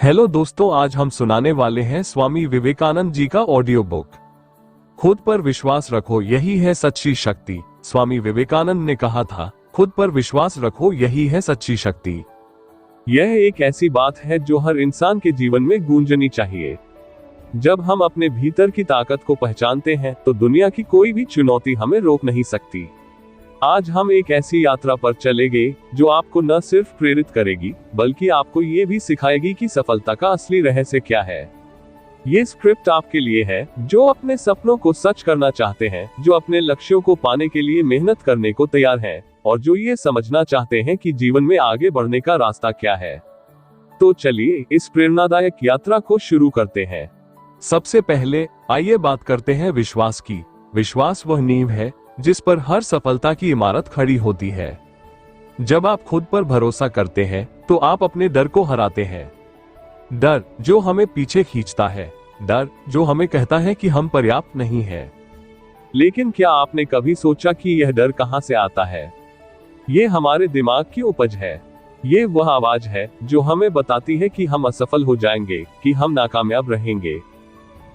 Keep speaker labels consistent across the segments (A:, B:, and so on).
A: Hello दोस्तों, आज हम सुनाने वाले हैं स्वामी विवेकानंद जी का ऑडियो बुक। खुद पर विश्वास रखो, यही है सच्ची शक्ति। स्वामी विवेकानंद ने कहा था, खुद पर विश्वास रखो, यही है सच्ची शक्ति। यह एक ऐसी बात है जो हर इंसान के जीवन में गूंजनी चाहिए। जब हम अपने भीतर की ताकत को पहचानते हैं तो दुनिया की कोई भी चुनौती हमें रोक नहीं सकती। आज हम एक ऐसी यात्रा पर चलेंगे जो आपको न सिर्फ प्रेरित करेगी बल्कि आपको ये भी सिखाएगी कि सफलता का असली रहस्य क्या है। ये स्क्रिप्ट आपके लिए है जो अपने सपनों को सच करना चाहते हैं, जो अपने लक्ष्यों को पाने के लिए मेहनत करने को तैयार हैं और जो ये समझना चाहते हैं कि जीवन में आगे बढ़ने का रास्ता क्या है। तो चलिए इस प्रेरणादायक यात्रा को शुरू करते हैं। सबसे पहले आइए बात करते हैं विश्वास की। विश्वास वह नींव है जिस पर हर सफलता की इमारत खड़ी होती है। जब आप खुद पर भरोसा करते हैं तो आप अपने डर को हराते हैं। डर जो हमें पीछे खींचता है, डर जो हमें कहता है कि हम पर्याप्त नहीं हैं। लेकिन क्या आपने कभी सोचा कि यह डर कहां से आता है? ये हमारे दिमाग की उपज है। ये वह आवाज है जो हमें बताती है कि हम असफल हो जाएंगे, कि हम नाकामयाब रहेंगे।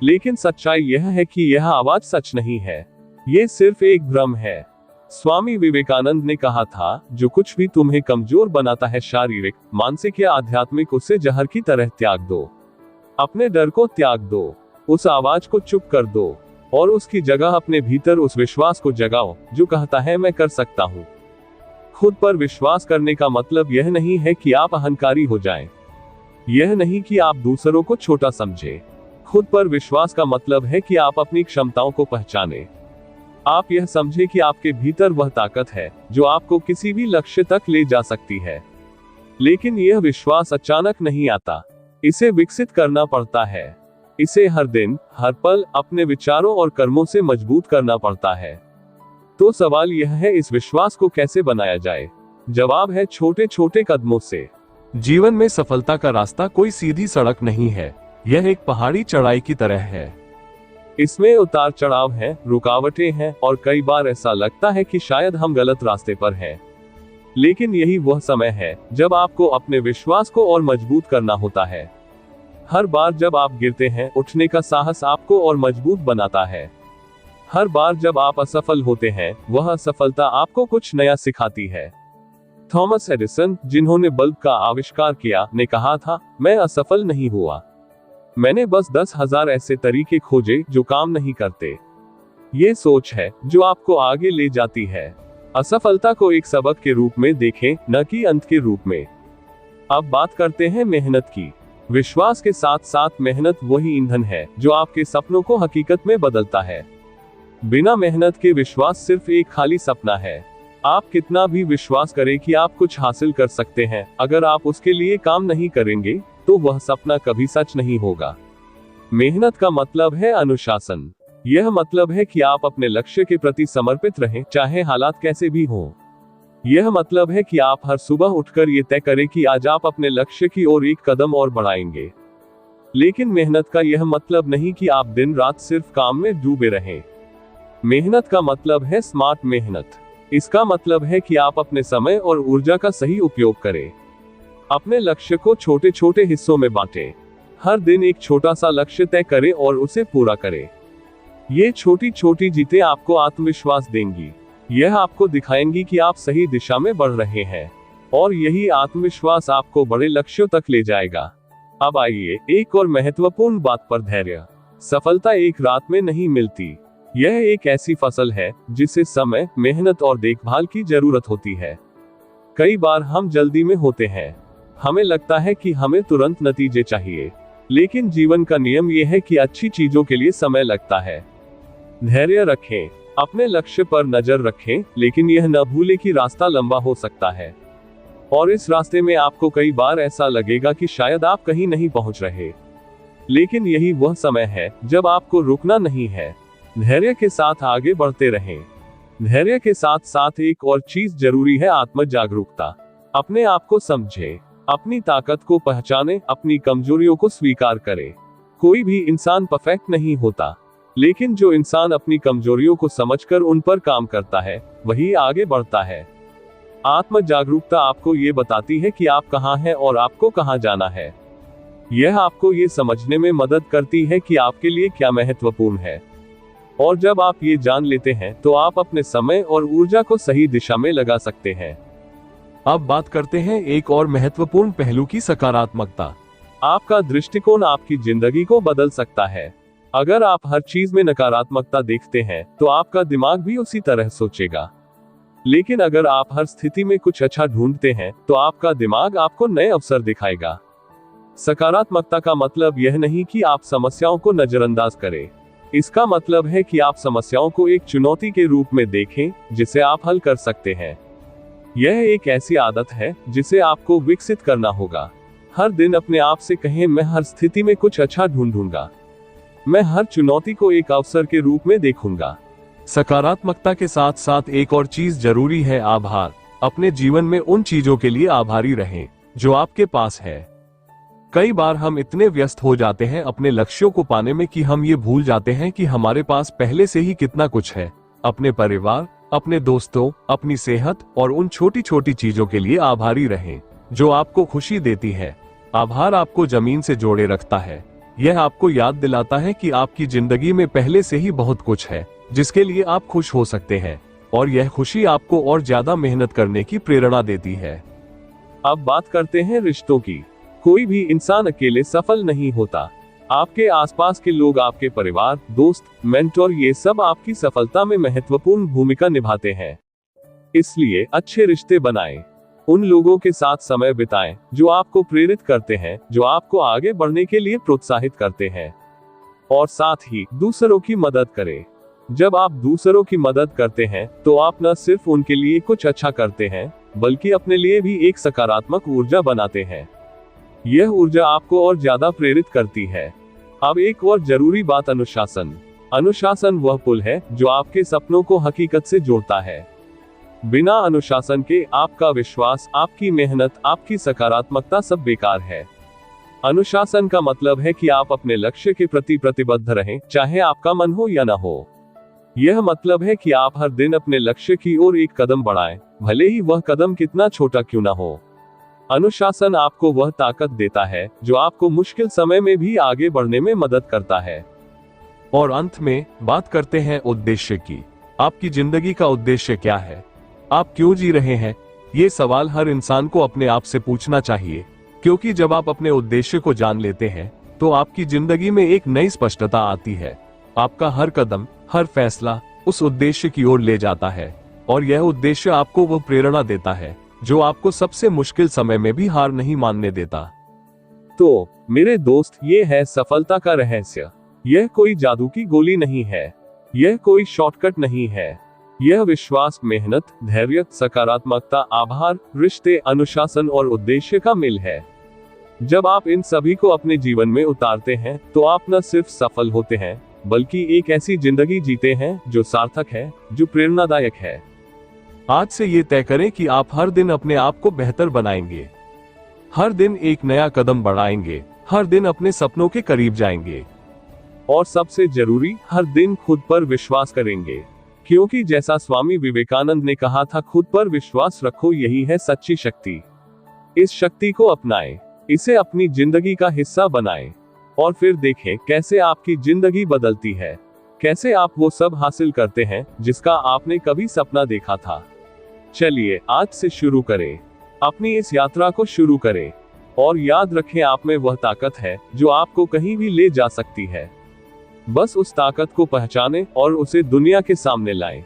A: लेकिन सच्चाई यह है कि यह आवाज सच नहीं है, ये सिर्फ एक भ्रम है। स्वामी विवेकानंद ने कहा था, जो कुछ भी तुम्हें कमजोर बनाता है, शारीरिक, मानसिक या आध्यात्मिक, उसे जहर की तरह त्याग दो। अपने डर को त्याग दो, उस आवाज को चुप कर दो और उसकी जगह अपने भीतर उस विश्वास को जगाओ जो कहता है मैं कर सकता हूँ। खुद पर विश्वास करने का मतलब यह नहीं है कि आप अहंकारी हो जाएं। यह नहीं कि आप दूसरों को छोटा समझें। खुद पर विश्वास का मतलब है कि आप अपनी क्षमताओं को पहचानें। आप यह समझे कि आपके भीतर वह ताकत है जो आपको किसी भी लक्ष्य तक ले जा सकती है। लेकिन यह विश्वास अचानक नहीं आता, इसे विकसित करना पड़ता है। इसे हर दिन, हर पल अपने विचारों और कर्मों से मजबूत करना पड़ता है। तो सवाल यह है, इस विश्वास को कैसे बनाया जाए? जवाब है, छोटे छोटे कदमों से। जीवन में सफलता का रास्ता कोई सीधी सड़क नहीं है, यह एक पहाड़ी चढ़ाई की तरह है। इसमें उतार चढ़ाव हैं, रुकावटें हैं और कई बार ऐसा लगता है कि शायद हम गलत रास्ते पर हैं। लेकिन यही वह समय है जब आपको अपने विश्वास को और मजबूत करना होता है। हर बार जब आप गिरते हैं, उठने का साहस आपको और मजबूत बनाता है। हर बार जब आप असफल होते हैं, वह असफलता आपको कुछ नया सिखाती है। थॉमस एडिसन, जिन्होंने बल्ब का आविष्कार किया, ने कहा था, मैं असफल नहीं हुआ, मैंने बस 10,000 ऐसे तरीके खोजे जो काम नहीं करते। ये सोच है जो आपको आगे ले जाती है। असफलता को एक सबक के रूप में देखें, न कि अंत के रूप में। अब बात करते हैं मेहनत की। विश्वास के साथ साथ मेहनत वही ईंधन है जो आपके सपनों को हकीकत में बदलता है। बिना मेहनत के विश्वास सिर्फ एक खाली सपना है। आप कितना भी विश्वास करें कि आप कुछ हासिल कर सकते हैं, अगर आप उसके लिए काम नहीं करेंगे तो वह सपना कभी सच नहीं होगा। मेहनत का मतलब है अनुशासन। यह मतलब है कि आप अपने लक्ष्य के प्रति समर्पित रहें, चाहे हालात कैसे भी हों। यह मतलब है कि आप हर सुबह उठकर ये तय करें कि आज आप अपने लक्ष्य की ओर एक कदम और बढ़ाएंगे। लेकिन मेहनत का यह मतलब नहीं कि आप दिन रात सिर्फ काम में डूबे रहें। मेहनत का मतलब है स्मार्ट मेहनत। इसका मतलब है कि आप अपने समय और ऊर्जा का सही उपयोग करें। अपने लक्ष्य को छोटे छोटे हिस्सों में बांटें। हर दिन एक छोटा सा लक्ष्य तय करें और उसे पूरा करें। ये छोटी छोटी जीतें आपको आत्मविश्वास देंगी। यह आपको दिखाएंगी कि आप सही दिशा में बढ़ रहे हैं और यही आत्मविश्वास आपको बड़े लक्ष्यों तक ले जाएगा। अब आइए एक और महत्वपूर्ण बात पर, धैर्य। सफलता एक रात में नहीं मिलती। यह एक ऐसी फसल है जिसे समय, मेहनत और देखभाल की जरूरत होती है। कई बार हम जल्दी में होते हैं। हमें लगता है कि हमें तुरंत नतीजे चाहिए, लेकिन जीवन का नियम यह है कि अच्छी चीजों के लिए समय लगता है। धैर्य रखें, अपने लक्ष्य पर नजर रखें, लेकिन यह न भूलें कि रास्ता लंबा हो सकता है और इस रास्ते में आपको कई बार ऐसा लगेगा कि शायद आप कहीं नहीं पहुंच रहे। लेकिन यही वह समय है जब आपको रुकना नहीं है। धैर्य के साथ आगे बढ़ते रहें। धैर्य के साथ साथ एक और चीज जरूरी है, आत्म जागरूकता। अपने आप को समझें, अपनी ताकत को पहचानें, अपनी कमजोरियों को स्वीकार करें। कोई भी इंसान परफेक्ट नहीं होता, लेकिन जो इंसान अपनी कमजोरियों को समझकर उन पर काम करता है, वही आगे बढ़ता है। आत्म जागरूकता आपको ये बताती है कि आप कहाँ हैं और आपको कहाँ जाना है। यह आपको ये समझने में मदद करती है कि आपके लिए क्या महत्वपूर्ण है। और जब आप ये जान लेते हैं तो आप अपने समय और ऊर्जा को सही दिशा में लगा सकते हैं। अब बात करते हैं एक और महत्वपूर्ण पहलू की, सकारात्मकता। आपका दृष्टिकोण आपकी जिंदगी को बदल सकता है। अगर आप हर चीज में नकारात्मकता देखते हैं तो आपका दिमाग भी उसी तरह सोचेगा। लेकिन अगर आप हर स्थिति में कुछ अच्छा ढूंढते हैं तो आपका दिमाग आपको नए अवसर दिखाएगा। सकारात्मकता का मतलब यह नहीं कि आप समस्याओं को नजरअंदाज करें। इसका मतलब है कि आप समस्याओं को एक चुनौती के रूप में देखें जिसे आप हल कर सकते हैं। यह एक ऐसी आदत है जिसे आपको विकसित करना होगा। हर दिन अपने आप से कहें, मैं हर स्थिति में कुछ अच्छा ढूंढूंगा। मैं हर चुनौती को एक अवसर के रूप में देखूंगा। सकारात्मकता के साथ साथ एक और चीज जरूरी है, आभार। अपने जीवन में उन चीजों के लिए आभारी रहें जो आपके पास है। कई बार हम इतने व्यस्त हो जाते हैं अपने लक्ष्यों को पाने में कि हम ये भूल जाते हैं कि हमारे पास पहले से ही कितना कुछ है। अपने परिवार, अपने दोस्तों, अपनी सेहत और उन छोटी छोटी चीजों के लिए आभारी रहें जो आपको खुशी देती है। आभार आपको जमीन से जोड़े रखता है। यह आपको याद दिलाता है कि आपकी जिंदगी में पहले से ही बहुत कुछ है जिसके लिए आप खुश हो सकते हैं, और यह खुशी आपको और ज्यादा मेहनत करने की प्रेरणा देती है। अब बात करते हैं रिश्तों की। कोई भी इंसान अकेले सफल नहीं होता। आपके आसपास के लोग, आपके परिवार, दोस्त, मेंटर, ये सब आपकी सफलता में महत्वपूर्ण भूमिका निभाते हैं। इसलिए अच्छे रिश्ते बनाएं। उन लोगों के साथ समय बिताएं जो आपको प्रेरित करते हैं, जो आपको आगे बढ़ने के लिए प्रोत्साहित करते हैं। और साथ ही दूसरों की मदद करें। जब आप दूसरों की मदद करते हैं तो आप न सिर्फ उनके लिए कुछ अच्छा करते हैं बल्कि अपने लिए भी एक सकारात्मक ऊर्जा बनाते हैं। यह ऊर्जा आपको और ज्यादा प्रेरित करती है। अब एक और जरूरी बात, अनुशासन। अनुशासन वह पुल है जो आपके सपनों को हकीकत से जोड़ता है। बिना अनुशासन के आपका विश्वास, आपकी मेहनत, आपकी सकारात्मकता सब बेकार है। अनुशासन का मतलब है कि आप अपने लक्ष्य के प्रति प्रतिबद्ध रहें, चाहे आपका मन हो या ना हो। यह मतलब है कि आप हर दिन अपने लक्ष्य की ओर एक कदम बढ़ाएं, भले ही वह कदम कितना छोटा क्यों ना हो। अनुशासन आपको वह ताकत देता है जो आपको मुश्किल समय में भी आगे बढ़ने में मदद करता है। और अंत में बात करते हैं उद्देश्य की। आपकी जिंदगी का उद्देश्य क्या है? आप क्यों जी रहे हैं? ये सवाल हर इंसान को अपने आप से पूछना चाहिए, क्योंकि जब आप अपने उद्देश्य को जान लेते हैं तो आपकी जिंदगी में एक नई स्पष्टता आती है। आपका हर कदम, हर फैसला उस उद्देश्य की ओर ले जाता है, और यह उद्देश्य आपको वो प्रेरणा देता है जो आपको सबसे मुश्किल समय में भी हार नहीं मानने देता। तो मेरे दोस्त, ये है सफलता का रहस्य। यह कोई जादू की गोली नहीं है। यह कोई शॉर्टकट नहीं है। यह विश्वास, मेहनत, धैर्य, सकारात्मकता, आभार, रिश्ते, अनुशासन और उद्देश्य का मिल है। जब आप इन सभी को अपने जीवन में उतारते हैं तो आप न सिर्फ सफल होते हैं बल्कि एक ऐसी जिंदगी जीते हैं जो सार्थक है, जो प्रेरणादायक है। आज से ये तय करें कि आप हर दिन अपने आप को बेहतर बनाएंगे, हर दिन एक नया कदम बढ़ाएंगे, हर दिन अपने सपनों के करीब जाएंगे, और सबसे जरूरी, हर दिन खुद पर विश्वास करेंगे। क्योंकि जैसा स्वामी विवेकानंद ने कहा था, खुद पर विश्वास रखो, यही है सच्ची शक्ति। इस शक्ति को अपनाएं, इसे अपनी जिंदगी का हिस्सा बनाएं, और फिर देखें कैसे आपकी जिंदगी बदलती है, कैसे आप वो सब हासिल करते हैं जिसका आपने कभी सपना देखा था। चलिए आज से शुरू करें, अपनी इस यात्रा को शुरू करें, और याद रखें आप में वह ताकत है जो आपको कहीं भी ले जा सकती है। बस उस ताकत को पहचानें और उसे दुनिया के सामने लाएं।